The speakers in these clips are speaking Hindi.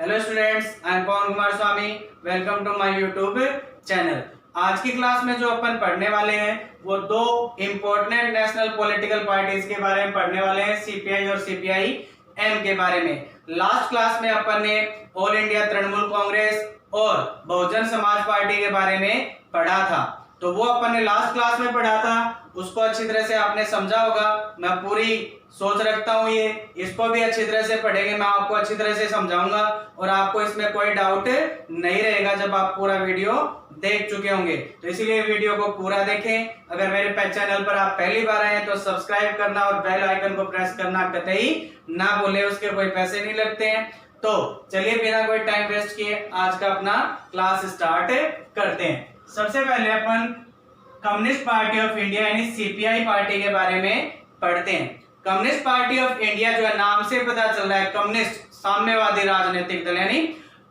Hello students, I am Pavan Kumar Swami. Welcome to my YouTube channel. आज की क्लास में जो अपन पढ़ने वाले हैं वो दो इम्पोर्टेंट नेशनल पॉलिटिकल पार्टीज के बारे में पढ़ने वाले हैं, सीपीआई और सीपीआई एम के बारे में। लास्ट क्लास में अपन ने ऑल इंडिया तृणमूल कांग्रेस और बहुजन समाज पार्टी के बारे में पढ़ा था, तो वो अपन ने लास्ट क्लास में पढ़ा था, उसको अच्छी तरह से आपने समझा होगा। मैं पूरी सोच रखता हूँ ये इसको भी अच्छी तरह से पढ़ेंगे, मैं आपको अच्छी तरह से समझाऊंगा और आपको इसमें कोई डाउट नहीं रहेगा जब आप पूरा वीडियो देख चुके होंगे। तो इसीलिए वीडियो को पूरा देखें। अगर मेरे चैनल पर आप पहली बार आए हैं तो सब्सक्राइब करना और बेल आइकन को प्रेस करना कतई ना भूलें, उसके कोई पैसे नहीं लगते हैं। तो चलिए बिना कोई टाइम वेस्ट किए आज का अपना क्लास स्टार्ट करते हैं। सबसे पहले अपन कम्युनिस्ट पार्टी ऑफ इंडिया यानी सीपीआई पार्टी के बारे में पढ़ते हैं। कम्युनिस्ट पार्टी ऑफ इंडिया जो है, नाम से पता चल रहा है कम्युनिस्ट, साम्यवादी राजनीतिक दल, यानी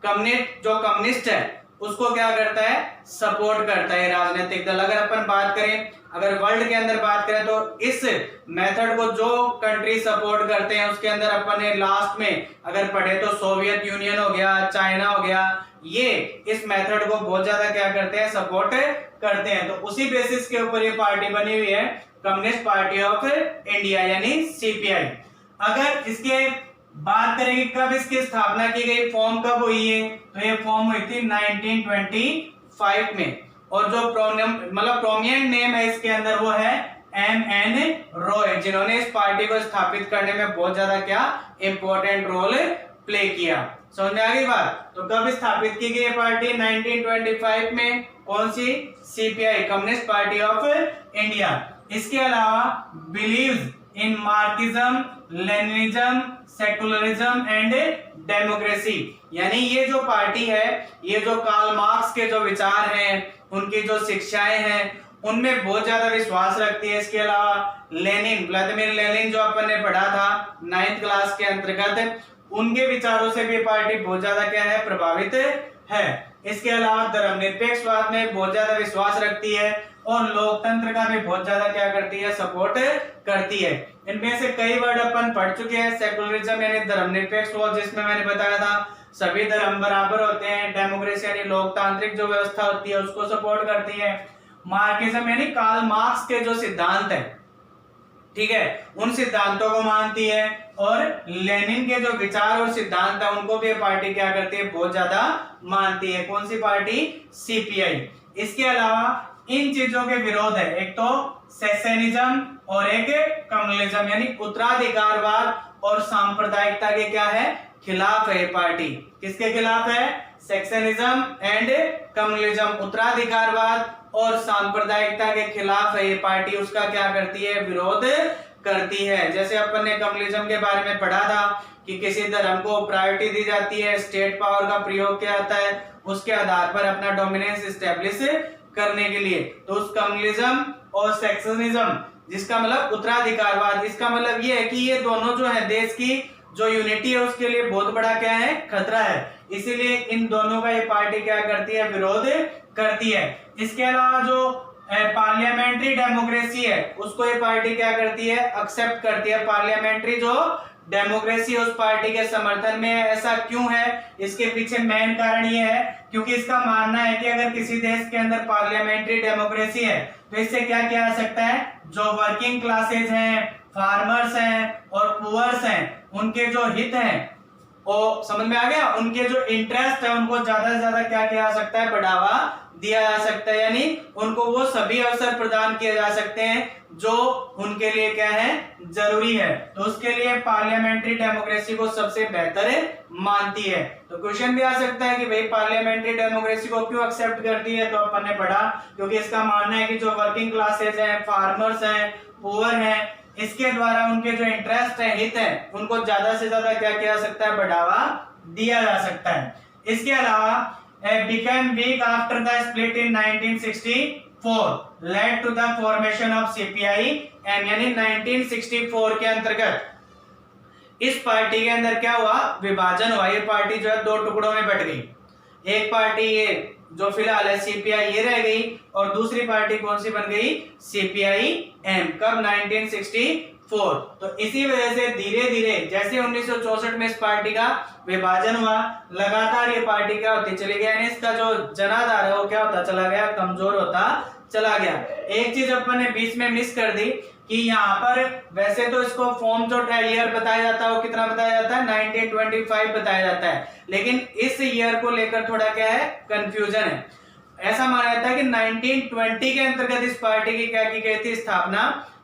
कम्युनिस्ट जो कम्युनिस्ट है उसको क्या करता है, सपोर्ट करता है राजनीतिक दल। अगर अपन बात करें, अगर वर्ल्ड के अंदर बात करें तो इस मेथड को जो कंट्री सपोर्ट करते हैं उसके अंदर अपन ने लास्ट में अगर पढ़े तो सोवियत यूनियन हो गया, चाइना हो गया, ये इस मेथड को बहुत ज्यादा क्या करते हैं, सपोर्ट करते हैं। तो उसी बेसिस के ऊपर ये पार्टी बनी हुई है, कम्युनिस्ट पार्टी ऑफ इंडिया यानी सीपीआई। अगर इसके बात करेंगे कब इसकी स्थापना की गई, फॉर्म कब हुई है, तो ये फॉर्म हुई थी 1925 में। और जो प्रोमिनेंट नेम है इसके अंदर वो है एम.एन. रॉय, जिन्होंने इस पार्टी को स्थापित करने में बहुत ज्यादा क्या इंपॉर्टेंट रोल प्ले किया। समझ में आ गई बात। तो कब स्थापित की गई पार्टी, 1925 में। कौन सी, CPI, communist party of India. इसके अलावा believes in Marxism, Leninism, secularism and democracy, यानी ये जो पार्टी है ये जो कार्ल मार्क्स के जो विचार हैं, उनकी जो शिक्षाएं हैं उनमें बहुत ज्यादा विश्वास रखती है। इसके अलावा लेनिन, व्लादिमीर लेनिन जो अपन ने पढ़ा था 9th क्लास के अंतर्गत, उनके विचारों से भी पार्टी बहुत ज्यादा क्या है, प्रभावित है। इसके अलावा धर्मनिरपेक्षवाद में बहुत ज्यादा विश्वास रखती है और लोकतंत्र का भी बहुत ज्यादा क्या करती है, सपोर्ट करती है। इनमें से कई वर्ड अपन पढ़ चुके हैं। सेकुलरिज्म यानी धर्मनिरपेक्षवाद, जिसमें मैंने बताया था सभी धर्म बराबर होते हैं। डेमोक्रेसी यानी लोकतांत्रिक जो व्यवस्था होती है उसको सपोर्ट करती है। मार्क्सिज्म यानी कार्ल मार्क्स के जो सिद्धांत है, ठीक है, उन सिद्धांतों को मानती है। और लेनिन के जो विचार और सिद्धांत है उनको भी पार्टी क्या करती है, बहुत ज्यादा मानती है। कौन सी पार्टी, सीपीआई। इसके अलावा इन चीजों के विरोध है, एक तो सेसेनिज्म और एक कम्युनिज्म यानी उत्तराधिकारवाद और सांप्रदायिकता के क्या है, खिलाफ है। पार्टी किसके खिलाफ है, सेक्शनिज्म एंड कम्युनिज्म, उत्तराधिकारवाद और सांप्रदायिकता के खिलाफ है ये पार्टी। उसका क्या करती है, विरोध करती है। जैसे अपन ने कम्युनिज्म के बारे में पढ़ा था कि किसी धर्म को प्रायोरिटी दी जाती है, स्टेट पावर का प्रयोग किया जाता है उसके आधार पर अपना डोमिनेंस एस्टेब्लिश करने के लिए। तो उस कम्युनिज्म और सेक्शनिज्म, जिसका मतलब उत्तराधिकारवाद, इसका मतलब ये है कि ये दोनों जो है देश की जो यूनिटी है उसके लिए बहुत बड़ा क्या है, खतरा है। इसीलिए इन दोनों का ये पार्टी क्या करती है, विरोध करती है। इसके अलावा जो पार्लियामेंट्री डेमोक्रेसी है उसको ये पार्टी क्या करती है, एक्सेप्ट करती है। पार्लियामेंट्री जो डेमोक्रेसी उस पार्टी के समर्थन में है। ऐसा क्यों है, इसके पीछे मेन कारण ये है क्योंकि इसका मानना है कि अगर किसी देश के अंदर पार्लियामेंट्री डेमोक्रेसी है तो इससे क्या किया जा सकता है, जो वर्किंग क्लासेज हैं, फार्मर्स हैं और पुअर्स हैं, उनके जो हित हैं वो, समझ में आ गया, उनके जो इंटरेस्ट है उनको ज्यादा से ज्यादा क्या किया जा सकता है, बढ़ावा दिया जा सकता है। यानी उनको वो सभी अवसर प्रदान किए जा सकते हैं जो उनके लिए क्या है, जरूरी है। तो उसके लिए पार्लियामेंट्री डेमोक्रेसी को सबसे बेहतर मानती है। तो क्वेश्चन भी आ सकता है कि भाई पार्लियामेंट्री डेमोक्रेसी को क्यों एक्सेप्ट करती है, तो अपन ने पढ़ा क्योंकि इसका मानना है कि जो वर्किंग क्लासेज हैं, फार्मर्स हैं, पुअर हैं, इसके द्वारा उनके जो इंटरेस्ट है, हित है, उनको ज्यादा से ज्यादा क्या किया जा सकता है, बढ़ावा दिया जा सकता है। इसके अलावा became weak after the split in 1964 led to the formation of CPI and यानी 1964 के अंतर्गत इस पार्टी के अंदर क्या हुआ, विभाजन हुआ। ये पार्टी जो है दो टुकड़ों में बट गई। एक पार्टी ये जो फिलहाल है सीपीआई ये रह गई और दूसरी पार्टी कौन सी बन गई, सीपीआई एम। कब, 1964 तो इसी वजह से धीरे धीरे जैसे 1964 में इस पार्टी का विभाजन हुआ, लगातार ये पार्टी क्या होती चली गई, यानी इसका जो जनाधार है वो क्या होता चला गया, कमजोर होता चला गया। एक चीज अपन ने बीच में मिस कर दी कि यहाँ पर वैसे तो इसको फॉर्म जो ईयर बताया जाता है वो कितना बताया जाता है, 1925 बताया जाता है, लेकिन इस ईयर को लेकर थोड़ा क्या है, कंफ्यूजन है। ऐसा माना जाता है कि 1920 के अंतर्गत इस पार्टी की क्या की गई थी, स्थापना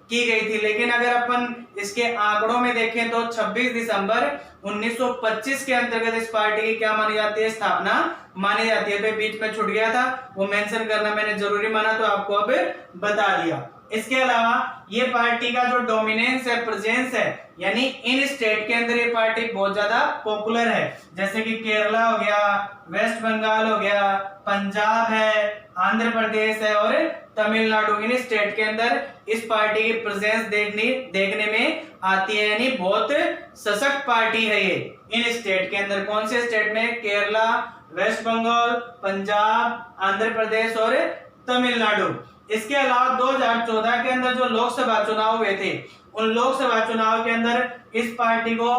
की गई थी, लेकिन अगर अपन इसके आंकड़ों में देखें तो 26 दिसंबर 1925 के अंतर्गत इस पार्टी की क्या मानी जाती है, स्थापना मानी जाती है। तो बीच में छूट गया था, वो मेंशन करना मैंने जरूरी माना, तो आपको अब बता दिया। इसके अलावा ये पार्टी का जो डोमिनेंस है, प्रेजेंस है, यानी इन स्टेट के अंदर ये पार्टी बहुत ज्यादा पॉपुलर है, जैसे कि केरला हो गया, वेस्ट बंगाल हो गया, पंजाब है, आंध्र प्रदेश है और तमिलनाडु, इन स्टेट के अंदर इस पार्टी की प्रेजेंस देखने में आती है, यानी बहुत सशक्त पार्टी है ये इन स्टेट के अंदर। कौन से स्टेट में, केरला, वेस्ट बंगाल, पंजाब, आंध्र प्रदेश और तमिलनाडु। इसके अलावा 2014 के अंदर जो लोकसभा चुनाव हुए थे, उन लोकसभा चुनाव के अंदर इस पार्टी को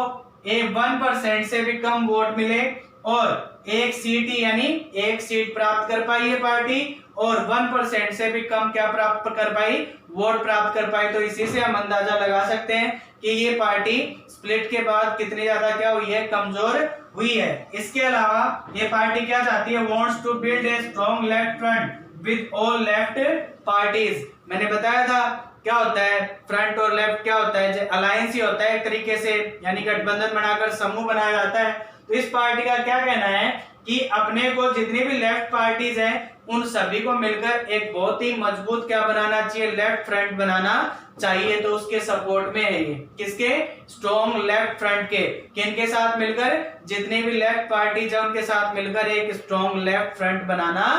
1% से भी कम वोट मिले और एक सीट यानी एक सीट प्राप्त कर पाई ये पार्टी, और 1% से भी कम क्या प्राप्त कर पाई, वोट प्राप्त कर पाई। तो इसी से हम अंदाजा लगा सकते हैं कि ये पार्टी स्प्लिट के बाद कितनी ज्यादा क्या हुई है, कमजोर हुई है। इसके अलावा ये पार्टी क्या चाहती है, wants to build a strong left front with all left parties. मैंने बताया था क्या होता है फ्रंट और लेफ्ट, क्या होता है, अलायंस ही होता है एक तरीके से, यानी गठबंधन बनाकर समूह बनाया जाता है। तो इस पार्टी का क्या कहना है कि अपने को जितनी भी लेफ्ट पार्टीज हैं उन सभी को मिलकर एक बहुत ही मजबूत क्या बनाना चाहिए, लेफ्ट फ्रंट बनाना चाहिए। तो उसके सपोर्ट में है ये, किसके, स्ट्रॉन्ग लेफ्ट फ्रंट के, किनके साथ मिलकर, जितनी भी लेफ्ट पार्टीज है उनके साथ मिलकर एक स्ट्रॉन्ग लेफ्ट फ्रंट बनाना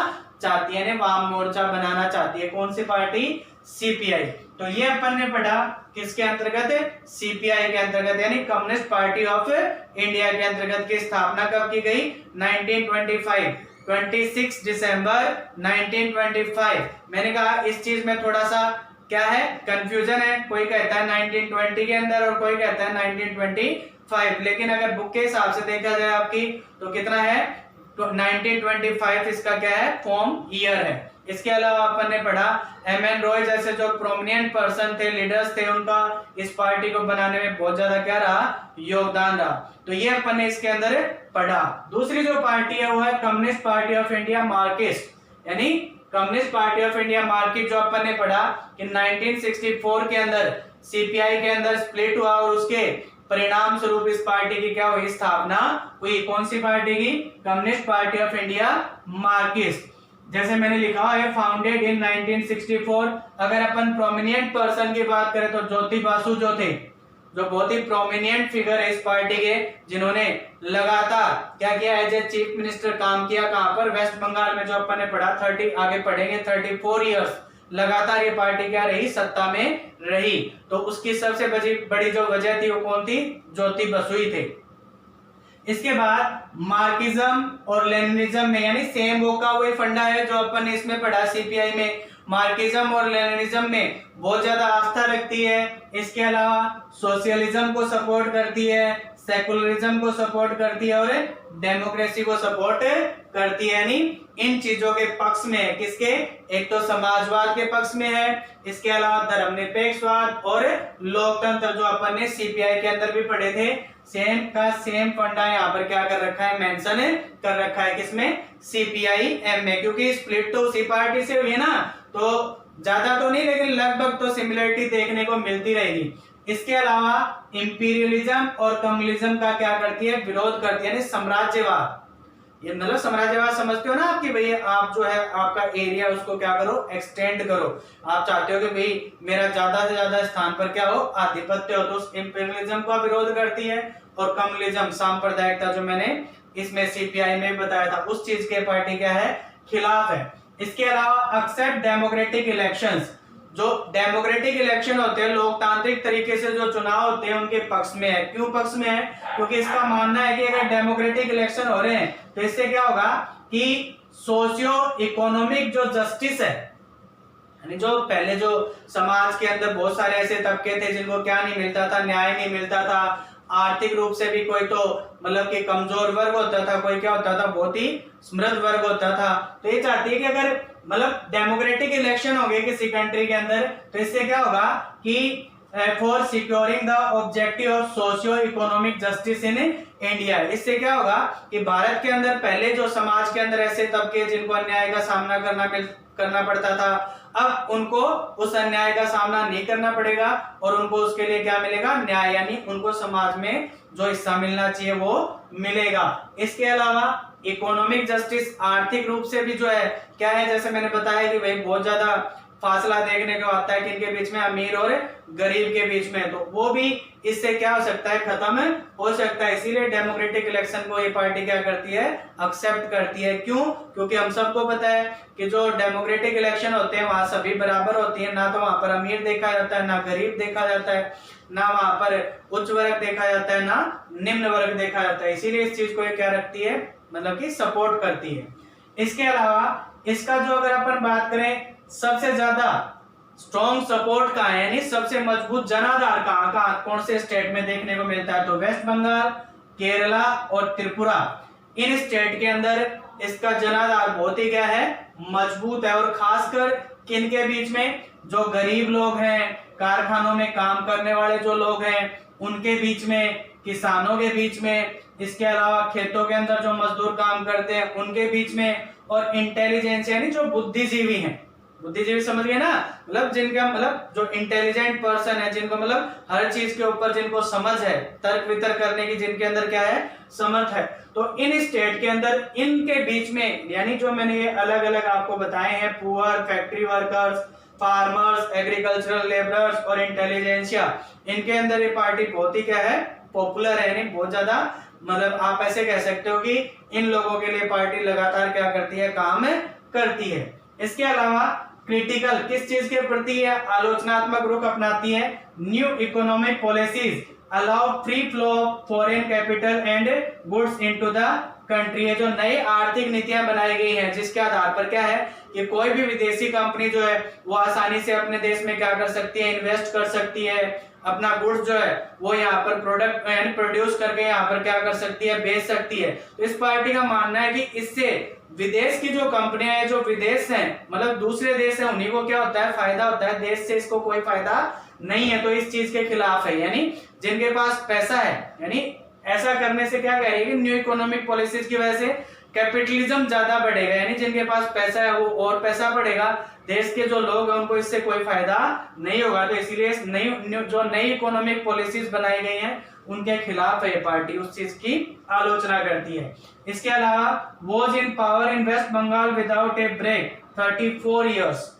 चाहती है, वाम मोर्चा बनाना चाहती है। कौन सी पार्टी, सीपीआई। तो ये अपन ने पढ़ा किसके अंतर्गत, सीपीआई के अंतर्गत, यानी कम्युनिस्ट पार्टी ऑफ इंडिया के अंतर्गत की स्थापना कब की गई, 1925, 26 दिसंबर 1925। मैंने कहा इस चीज में थोड़ा सा क्या है, कंफ्यूजन है, कोई कहता है 1920 के अंदर और कोई कहता है 1925, लेकिन अगर बुक के हिसाब से देखा जाए आपकी तो कितना है, तो 1925 इसका क्या है, फॉर्म ईयर है। इसके अलावा अपन ने पढ़ा एम.एन. रॉय जैसे जो प्रोमिनेंट पर्सन थे, लीडर्स थे, उनका इस पार्टी को बनाने में बहुत ज्यादा क्या रहा, योगदान रहा। तो ये अपन ने इसके अंदर पढ़ा। दूसरी जो पार्टी है वो है communist party of India Marxist, यानी communist party of India Marxist जो अपन ने पढ़ा कि 1964 के अंदर सीपीआई के अंदर स्प्लिट हुआ और उसके परिणाम स्वरूप इस पार्टी की क्या हुई, स्थापना हुई। कौन सी पार्टी की, communist party of India Marxist. जैसे मैंने लिखा है फाउंडेड इन 1964। अगर अपन प्रोमिनेंट पर्सन की बात करें तो ज्योति बासु जो थे, जो बहुत ही प्रोमिनेंट फिगर है इस पार्टी के, जिन्होंने लगातार क्या किया, एज ए चीफ मिनिस्टर काम किया, कहां पर, वेस्ट बंगाल में, जो अपन ने पढ़ा 30, आगे पढ़ेंगे 34 इयर्स लगातार ये पार्टी क्या रही, सत्ता में रही। तो उसकी सबसे बड़ी जो वजह थी वो कौन थी, ज्योति बसु ही थे। इसके बाद मार्क्सिज्म और लेनिनिज्म में, यानी सेम वो का वही फंडा है जो अपन ने इसमें पढ़ा सीपीआई में, मार्क्सिज्म और लेनिनिज्म में बहुत ज्यादा आस्था रखती है। इसके अलावा सोशलिज्म को सपोर्ट करती है, सेकुलरिज्म को सपोर्ट करती है और डेमोक्रेसी को सपोर्ट करती है, यानी इन चीजों के पक्ष में है। किसके, एक तो समाजवाद के पक्ष में है, इसके अलावा धर्मनिरपेक्षवाद और लोकतंत्र जो अपन ने सीपीआई के अंदर भी पढ़े थे, सेम का सेम फंडा यहाँ पर क्या कर रखा है, मेंशन कर रखा है, किसमें, सीपीआई एम में, क्योंकि स्प्लिट तो उसी पार्टी से हुई है ना, तो ज्यादा तो नहीं लेकिन लगभग तो सिमिलरिटी देखने को मिलती रहेगी। इसके अलावा इंपीरियलिज्म और कम्युनिज्म का क्या करती है, विरोध करती है, यानी साम्राज्यवाद। ये मतलब साम्राज्यवाद समझते हो ना आपकी, भैया आप जो है आपका एरिया उसको क्या करो, एक्सटेंड करो, आप चाहते हो कि भाई मेरा ज्यादा से ज्यादा स्थान पर क्या हो, आधिपत्य हो, तो उस इंपीरियलिज्म का विरोध करती है। और कम्युनिज्म, सांप्रदायिकता, जो मैंने इसमें सीपीआई में बताया था, उस चीज के पार्टी क्या है, खिलाफ है। इसके अलावा एक्सेप्ट डेमोक्रेटिक इलेक्शंस, जो डेमोक्रेटिक इलेक्शन होते हैं, लोकतांत्रिक तरीके से जो चुनाव होते हैं, उनके पक्ष में है। क्यों पक्ष में है, क्योंकि इसका मानना है कि अगर डेमोक्रेटिक इलेक्शन हो रहे हैं तो इससे क्या होगा कि सोशियो इकोनॉमिक जो जस्टिस है यानी जो पहले जो समाज के अंदर बहुत सारे ऐसे तबके थे जिनको क्या नहीं मिलता था, न्याय नहीं मिलता था, आर्थिक रूप से भी कोई तो मतलब कि कमजोर वर्ग होता था, कोई क्या होता था बहुत ही समृद्ध वर्ग होता था। तो ये चाहती है कि अगर मतलब डेमोक्रेटिक इलेक्शन हो गए किसी कंट्री के अंदर, तो इससे क्या होगा कि for securing the objective of socio economic justice in India, इससे क्या होगा कि भारत के अंदर पहले जो समाज के अंदर ऐसे तबके जिनको अन्याय का सामना करना पड़ता था, अब उनको उस अन्याय का सामना नहीं करना पड़ेगा और उनको उसके लिए क्या मिलेगा, न्याय, यानी उनको समाज में जो हिस्सा मिलना चाहिए वो मिलेगा। इसके अलावा इकोनॉमिक जस्टिस, आर्थिक रूप से भी जो है क्या है, जैसे मैंने बताया कि भाई बहुत ज्यादा फासला देखने को आता है किनके बीच में, अमीर और गरीब के बीच में, तो वो भी इससे क्या हो सकता है, खत्म हो सकता है। इसीलिए डेमोक्रेटिक इलेक्शन को ये पार्टी क्या करती है, एक्सेप्ट करती है। क्यों? क्योंकि हम सबको पता है कि जो डेमोक्रेटिक इलेक्शन होते हैं वहां सभी बराबर होती है, ना तो वहां पर अमीर देखा जाता है, ना गरीब देखा जाता है, ना वहां पर उच्च वर्ग देखा जाता है, ना निम्न वर्ग देखा जाता है। इसीलिए इस चीज को ये क्या रखती है, मतलब कि सपोर्ट करती है। इसके अलावा इसका जो अगर अपन बात करें सबसे ज्यादा स्ट्रॉन्ग सपोर्ट कहाँ है, यानी सबसे मजबूत जनाधार कहाँ कौन से स्टेट में देखने को मिलता है, तो वेस्ट बंगाल, केरला और त्रिपुरा, इन स्टेट के अंदर इसका जनाधार बहुत ही क्या है, मजबूत है। और खासकर किनके बीच में, जो गरीब लोग हैं, कारखानों में काम करने वाले जो लोग हैं उनके बीच में, किसानों के बीच में, इसके अलावा खेतों के अंदर जो मजदूर काम करते हैं उनके बीच में, और इंटेलिजेंस यानी जो बुद्धिजीवी हैं, बुद्धिजीवी समझ गए ना, मतलब जिनका मतलब जो इंटेलिजेंट पर्सन है, जिनको मतलब हर चीज के ऊपर जिनको समझ है, तर्क वितर्क करने की जिनके अंदर क्या है, समर्थ है, तो इन स्टेट के अंदर इनके बीच में, यानी जो मैंने ये अलग अलग आपको बताए हैं, poor, factory workers, farmers, agricultural labourers और इंटेलिजेंसिया, इनके अंदर ये पार्टी बहुत ही क्या है, पॉपुलर है, यानी बहुत ज्यादा, मतलब आप ऐसे कह सकते हो कि इन लोगों के लिए पार्टी लगातार क्या करती है, काम करती है। इसके अलावा क्रिटिकल किस चीज के प्रति है, आलोचनात्मक रुख अपनाती है, new economic policies allow free flow of foreign capital and goods into the country, है जो नई आर्थिक नीतियां बनाई गई हैं जिसके आधार पर क्या है कि कोई भी विदेशी कंपनी जो है वो आसानी से अपने देश में क्या कर सकती है, इन्वेस्ट कर सकती है, अपना गुड्स जो है वो यहाँ पर प्रोडक्ट यानी प्रोड्यूस करके यहाँ पर क्या कर सकती है, बेच सकती है। तो इस पार्टी का मानना है कि इससे विदेश की जो कंपनियां हैं, जो विदेश हैं, मतलब दूसरे देश हैं, उन्हीं को क्या होता है, फायदा होता है, देश से इसको कोई फायदा नहीं है, तो इस चीज के खिलाफ है। यानी जिनके पास पैसा है, यानी ऐसा करने से क्या कह रही है, न्यू इकोनॉमिक पॉलिसीज की वजह से कैपिटलिज्म ज्यादा बढ़ेगा, यानी जिनके पास पैसा है वो और पैसा बढ़ेगा, देश के जो लोग हैं उनको इससे कोई फायदा नहीं होगा। तो इसीलिए जो नई इकोनॉमिक पॉलिसीज बनाई गई हैं उनके खिलाफ है पार्टी, उस चीज की आलोचना करती है। इसके अलावा was in power in West Bengal without a break 34 years,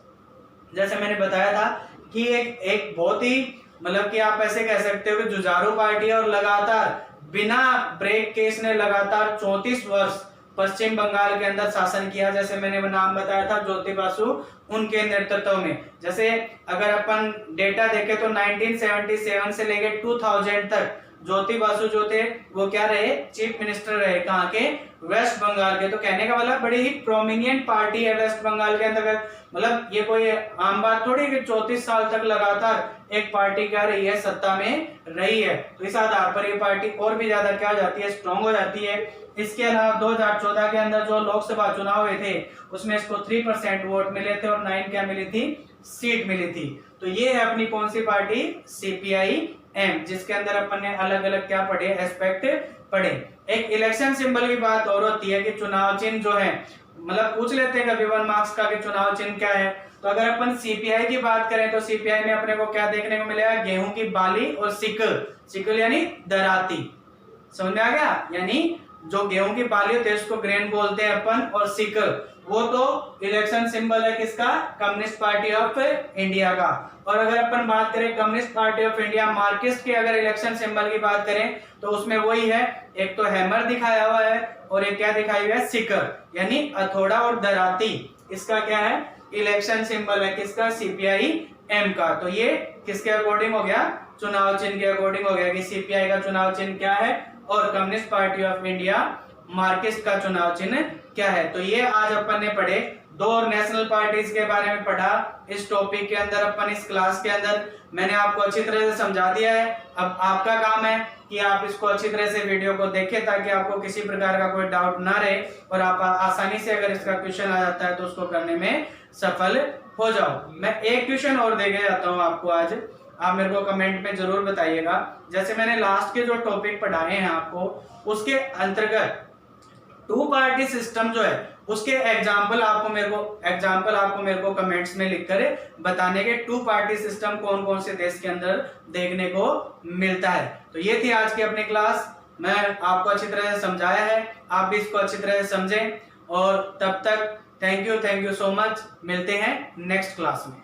जैसे मैंने बताया था कि एक बहुत ही मतलब कि आप ऐसे कह सकते हो कि जुझारू पार्टी है और लगातार बिना ब्रेक के इसने लगातार 34 वर्ष पश्चिम बंगाल के अंदर शासन किया। जैसे मैंने नाम बताया था ज्योति बासु, उनके नेतृत्व में। जैसे अगर अपन डेटा देखें तो 1977 से लेके 2000 तक ज्योति बासु जो थे वो क्या रहे, चीफ मिनिस्टर रहे, कहाँ के, वेस्ट बंगाल के। तो कहने का मतलब बड़ी ही प्रोमिनेंट पार्टी है वेस्ट बंगाल के अंदर, मतलब ये कोई आम बात थोड़ी कि 34 साल तक लगातार एक पार्टी क्या रही है, सत्ता में रही है। तो इस आधार पर ये पार्टी और भी ज्यादा क्या हो जाती है, स्ट्रॉन्ग हो जाती है। इसके अलावा 2014 के अंदर जो लोकसभा चुनाव हुए थे उसमें इसको 3% वोट मिले थे और 9 क्या मिली थी, सीट मिली थी। तो ये है अपनी कौन सी पार्टी, CPIM, जिसके अंदर अपन ने अलग अलग क्या पढ़े, एस्पेक्ट पढ़े। एक इलेक्शन सिंबल की बात और होती है कि चुनाव चिन्ह जो है, मतलब पूछ लेते हैं कभी 1 मार्क्स का कि चुनाव चिन्ह क्या है। तो अगर अपन CPI की बात करें तो CPI में अपने को क्या देखने को मिलेगा, गेहूं की बाली और सिकल यानी दराती, समझ में आ गया। यानी जो गेहूं की बाली होती है उसको ग्रेन बोलते हैं अपन, और सिकल वो तो इलेक्शन सिंबल है किसका, कम्युनिस्ट पार्टी ऑफ इंडिया का। और अगर अपन बात करें communist party of India Marxist के अगर इलेक्शन सिंबल की बात करें तो उसमें वही है, एक तो हैमर दिखाया हुआ है और एक क्या दिखाई हुआ है, सिकल यानी हथौड़ा और दराती। इसका क्या है, इलेक्शन सिंबल है किसका, CPIM का। तो ये किसके अकॉर्डिंग हो गया, चुनाव चिन्ह के अकॉर्डिंग हो गया कि CPI का चुनाव चिन्ह क्या है और communist party of India Marxist का चुनाव चिन्ह क्या है। तो ये आज अपन ने पढ़े दो नेशनल पार्टीज के बारे में पढ़ा इस टॉपिक के अंदर, अपन इस क्लास के अंदर मैंने आपको अच्छी तरह से समझा दिया है। अब आपका काम है कि आप इसको अच्छी तरह से वीडियो को देखें ताकि आपको किसी प्रकार का कोई डाउट ना रहे और आप आसानी से अगर इसका क्वेश्चन आ जाता है तो उसको करने में सफल हो जाओ। मैं एक क्वेश्चन और दे के जाता हूँ आपको आज, आप मेरे को कमेंट में जरूर बताइएगा। जैसे मैंने लास्ट के जो टॉपिक पढ़ाए हैं आपको उसके अंतर्गत टू पार्टी सिस्टम जो है उसके एग्जाम्पल आपको मेरे को कमेंट्स में लिखकर बताने के टू पार्टी सिस्टम कौन कौन से देश के अंदर देखने को मिलता है। तो ये थी आज की अपनी क्लास, मैं आपको अच्छी तरह से समझाया है, आप भी इसको अच्छी तरह से समझें और तब तक थैंक यू सो मच। मिलते हैं नेक्स्ट क्लास में।